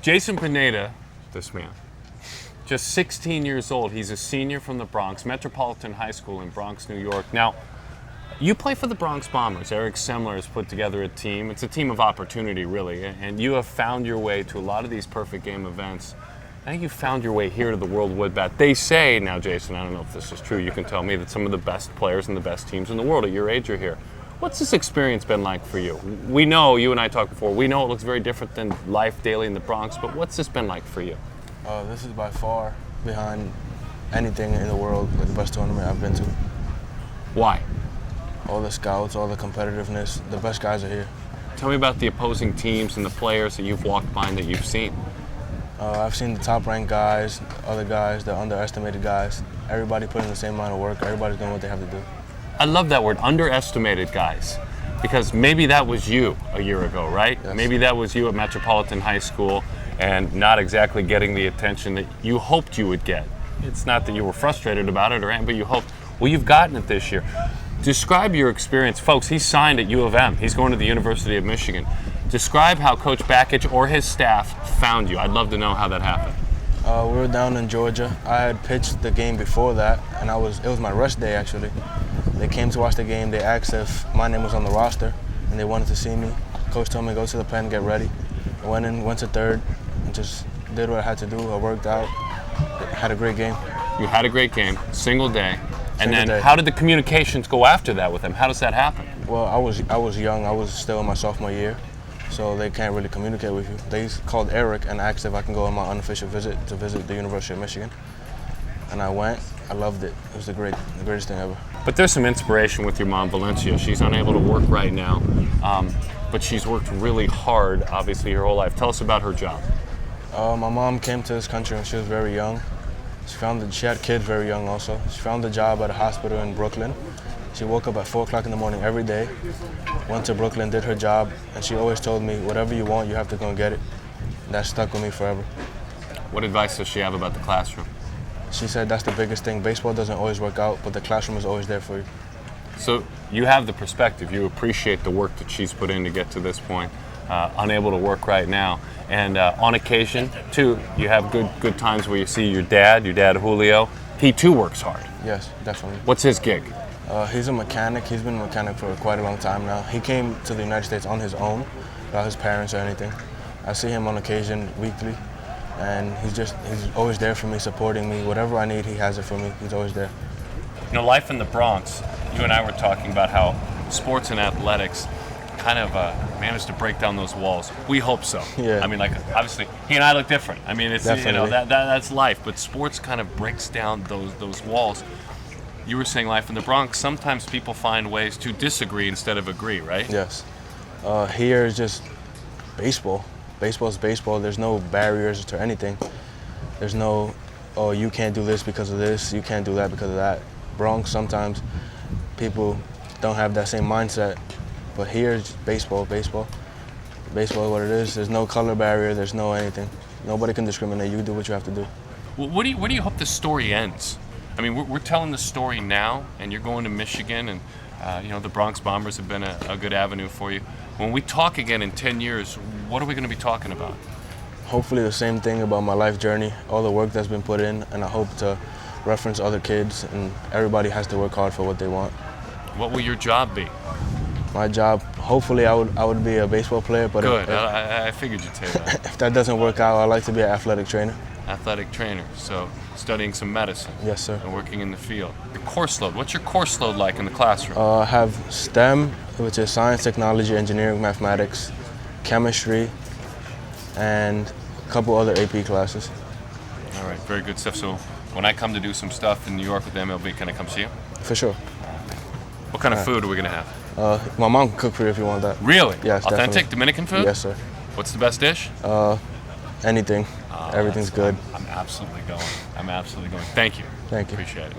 Jason Pineda, this man, just 16 years old. He's a senior from the Bronx, Metropolitan High School in Bronx, New York. Now, you play for the Bronx Bombers. Eric Semler has put together a team. It's a team of opportunity, really, and you have found your way to a lot of these perfect game events. I think you found your way here to the World Wood Bat. They say, now Jason, I don't know if this is true, you can tell me, that some of the best players and the best teams in the world at your age are here. What's this experience been like for you? We know, you and I talked before, we know it looks very different than life daily in the Bronx, but what's this been like for you? This is by far behind anything in the world, like the best tournament I've been to. Why? All the scouts, all the competitiveness, the best guys are here. Tell me about the opposing teams and the players that you've walked by and that you've seen. I've seen the top-ranked guys, other guys, the underestimated guys. Everybody putting the same amount of work. Everybody's doing what they have to do. I love that word, underestimated guys, because maybe that was you a year ago, right? Yes. Maybe that was you at Metropolitan High School and not exactly getting the attention that you hoped you would get. It's not that you were frustrated about it, but you hoped. Well, you've gotten it this year. Describe your experience. Folks, he signed at U of M. He's going to the University of Michigan. Describe how Coach Bakich or his staff found you. I'd love to know how that happened. We were down in Georgia. I had pitched the game before that, and it was my rest day, actually. They came to watch the game. They asked if my name was on the roster, and they wanted to see me. Coach told me to go to the pen, get ready. I went in, went to third, and just did what I had to do. I worked out, had a great game. You had a great game, single day. And then how did the communications go after that with him? How does that happen? Well, I was young. I was still in my sophomore year, so they can't really communicate with you. They called Eric and asked if I can go on my unofficial visit to visit the University of Michigan. And I went. I loved it. It was the greatest thing ever. But there's some inspiration with your mom, Valencia. She's unable to work right now, but she's worked really hard, obviously, her whole life. Tell us about her job. My mom came to this country when she was very young. She had kids very young also. She found a job at a hospital in Brooklyn. She woke up at 4 o'clock in the morning every day, went to Brooklyn, did her job, and she always told me, whatever you want, you have to go and get it. And that stuck with me forever. What advice does she have about the classroom? She said that's the biggest thing. Baseball doesn't always work out, but the classroom is always there for you. So you have the perspective. You appreciate the work that she's put in to get to this point, unable to work right now. And on occasion, too, you have good times where you see your dad Julio. He, too, works hard. Yes, definitely. What's his gig? He's a mechanic. He's been a mechanic for quite a long time now. He came to the United States on his own, without his parents or anything. I see him on occasion weekly, and he's always there for me, supporting me. Whatever I need, he has it for me. He's always there. You know, life in the Bronx, you and I were talking about how sports and athletics kind of managed to break down those walls. We hope so. Yeah. I mean, like, obviously, he and I look different. I mean, it's Definitely. that's life. But sports kind of breaks down those walls. You were saying life in the Bronx. Sometimes people find ways to disagree instead of agree, right? Yes. Here is just baseball. Baseball is baseball. There's no barriers to anything. There's no, oh, you can't do this because of this. You can't do that because of that. Bronx, sometimes people don't have that same mindset. But here, it's baseball. Baseball is what it is. There's no color barrier. There's no anything. Nobody can discriminate. You do what you have to do. Well, where do you hope the story ends? I mean, we're telling the story now, and you're going to Michigan, and the Bronx Bombers have been a good avenue for you. When we talk again in 10 years, what are we going to be talking about? Hopefully the same thing about my life journey, all the work that's been put in, and I hope to reference other kids, and everybody has to work hard for what they want. What will your job be? My job, hopefully I would be a baseball player, but good. I figured you'd say that. If that doesn't work out, I'd like to be an athletic trainer. Athletic trainer, so studying some medicine. Yes, sir. And working in the field. Your course load, what's your course load like in the classroom? I have STEM, which is science, technology, engineering, mathematics, chemistry, and a couple other AP classes. All right, very good stuff. So when I come to do some stuff in New York with the MLB, can I come see you? For sure. What kind of food are we going to have? My mom can cook for you if you want that. Really? Yes, authentic definitely. Dominican food? Yes, sir. What's the best dish? Anything. Everything's good. I'm absolutely going. Thank you. Thank you. Appreciate it.